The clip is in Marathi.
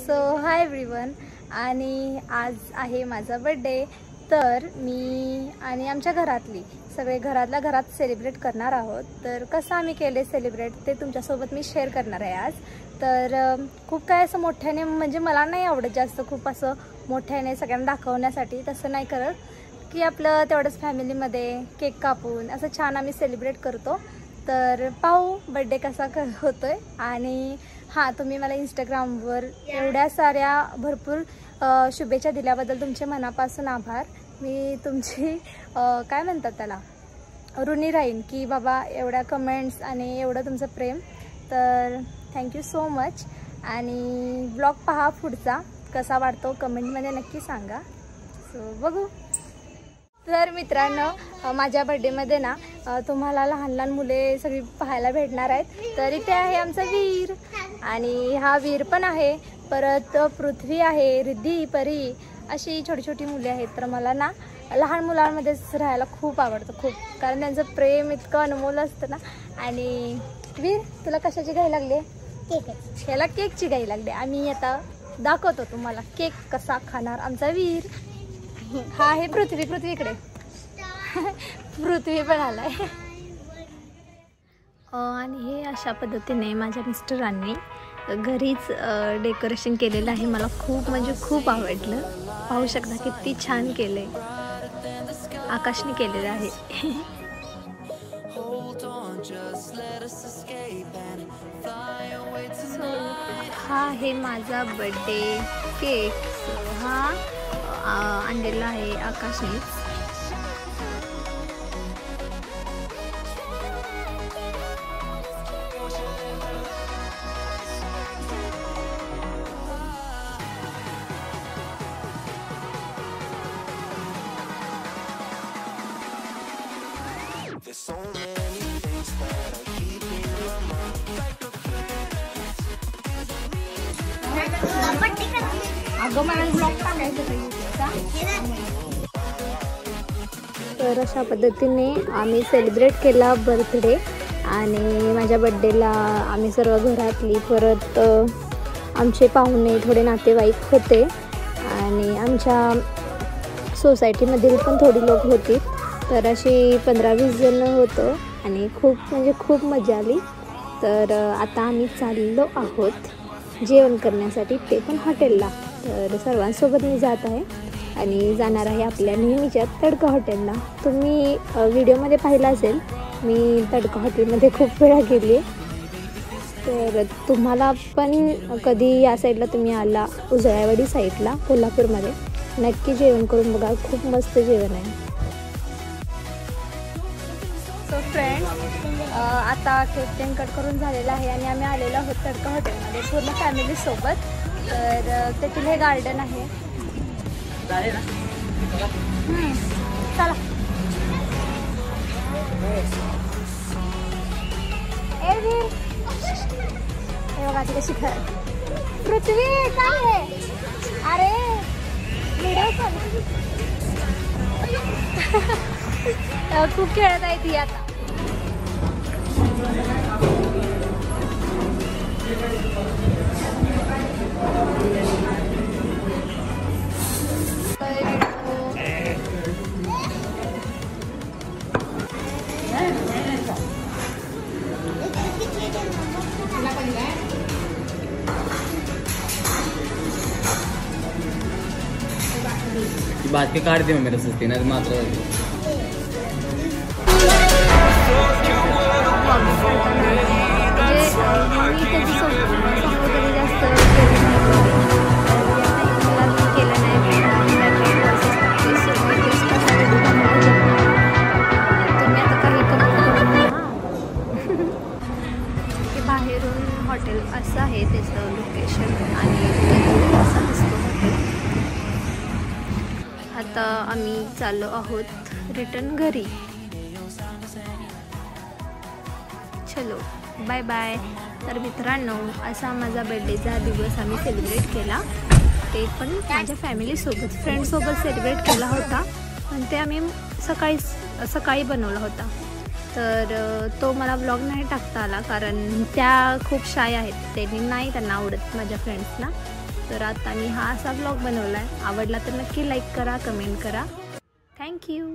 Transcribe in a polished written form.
सो हाय एव्हरीवन, आणि आज आहे माझा बर्थडे. तर मी आणि आमच्या घरातली सगळे घरातल्या घरात सेलिब्रेट करणार आहोत. तर कसं आम्ही केले सेलिब्रेट ते तुमच्यासोबत मी शेअर करणार आहे आज. तर खूप काय असं मोठ्याने म्हणजे मला नाही आवडत जास्त खूप असं मोठ्याने सगळ्यांना दाखवण्यासाठी, तसं नाही करत की आपलं तेवढंच फॅमिलीमध्ये केक कापून असं छान आम्ही सेलिब्रेट करतो. तर पाहू बर्थडे कसा होतोय. आणि हां, तुम्ही मला इंस्टाग्रामवर एवढ्या साऱ्या भरपूर शुभेच्छा दिल्याबद्दल तुमचे मनापासून आभार. मी तुमची काय म्हणतात त्याला ऋणी राहीन की बाबा एवढ्या कमेंट्स आणि एवढं तुमचं प्रेम. तर थँक्यू सो मच. आणि ब्लॉग पहा पुढचा कसा वाटतो कमेंटमध्ये नक्की सांगा. सो बघू. तर मित्रांनो, माझ्या बर्थडेमध्ये ना तुम्हाला लहान लहान मुले सगळी पाहायला भेटणार आहेत. तर इथे आहे आमचा वीर, आणि हा वीर पण आहे, परत पृथ्वी आहे, रिद्धी, परी अशी छोटी छोटी मुले आहेत. तर मला ना लहान मुलांमध्येच राहायला खूप आवडतं खूप, कारण त्यांचं प्रेम इतकं अनमोल असतं ना. आणि वीर, तुला कशाची घाई लागली? केक. ह्याला केकची घाई लागली. आम्ही आता दाखवतो तुम्हाला केक कसा खाणार आमचा वीर. हा आहे पृथ्वी. पृथ्वी इकडे पृथ्वी पण आलाय. आणि हे अशा पद्धतीने माझ्या मिस्टरांनी घरीच डेकोरेशन केलेलं आहे. मला खूप म्हणजे खूप आवडलं. पाहू शकता किती छान केले, आकाशने केलेलं आहे. हा आहे माझा बर्थडे केक. हा आणलेला आहे आकाशने. अगं मला ब्लॉग टाकायचं. तर अशा पद्धतीने आम्ही सेलिब्रेट केला बर्थडे. आणि माझ्या बर्थडेला आम्ही सर्व घरातली, परत आमचे पाहुणे, थोडे नातेवाईक होते, आणि आमच्या सोसायटीमधील पण थोडी लोक होती. तर अशी 15-20 जण होतो, आणि खूप म्हणजे खूप मजा आली. तर आता आम्ही चाललो आहोत जेवण करण्यासाठी, ते पण हॉटेलला. तर सर्वांसोबत मी जात आहे, आणि जाणार आहे आपल्या नेहमीच्या तडका हॉटेलला. तुम्ही व्हिडिओमध्ये पाहिलं असेल, मी तडका हॉटेलमध्ये खूप वेळा गेली. तर तुम्हाला पण कधी या साईडला तुम्ही आला, उजळाईवाडी साईडला कोल्हापूरमध्ये, नक्की जेवण करून बघा. खूप मस्त जेवण आहे. सो फ्रेंड्स, आता केक टेन कट करून झालेला आहे, आणि आम्ही आलेलो आहोत तडका हॉटेलमध्ये पूर्ण फॅमिलीसोबत. तर तेथील हे गार्डन आहे. चला. हे बघा ती कशी खेळत. पृथ्वी काय आहे? अरे व्हिडिओ पण खूप खेळत आहे ती आता. बात के काट दियो मेरे सस्ती ना मात्र. बाहेरून हॉटेल असं आहे त्याचं लोकेशन, आणि असं दिसतो हॉटेल. आता आम्ही चाललो आहोत रिटर्न घरी. चलो बाय बाय. तर मित्रांनो, असा माझा बर्थडेचा दिवस आम्ही सेलिब्रेट केला, ते पण माझ्या फॅमिलीसोबत, फ्रेंड्ससोबत सेलिब्रेट केला होता. पण ते आम्ही सकाळी बनवला होता. तर तो मला व्लॉग नाही टाकता आला, कारण त्या खूप शाय आहेत, त्यांना आवडत माझ्या फ्रेंड्सना. तर आता मी हा असा व्लॉग बनवला आहे. आवडला तर नक्की लाईक करा, कमेंट करा. थँक्यू.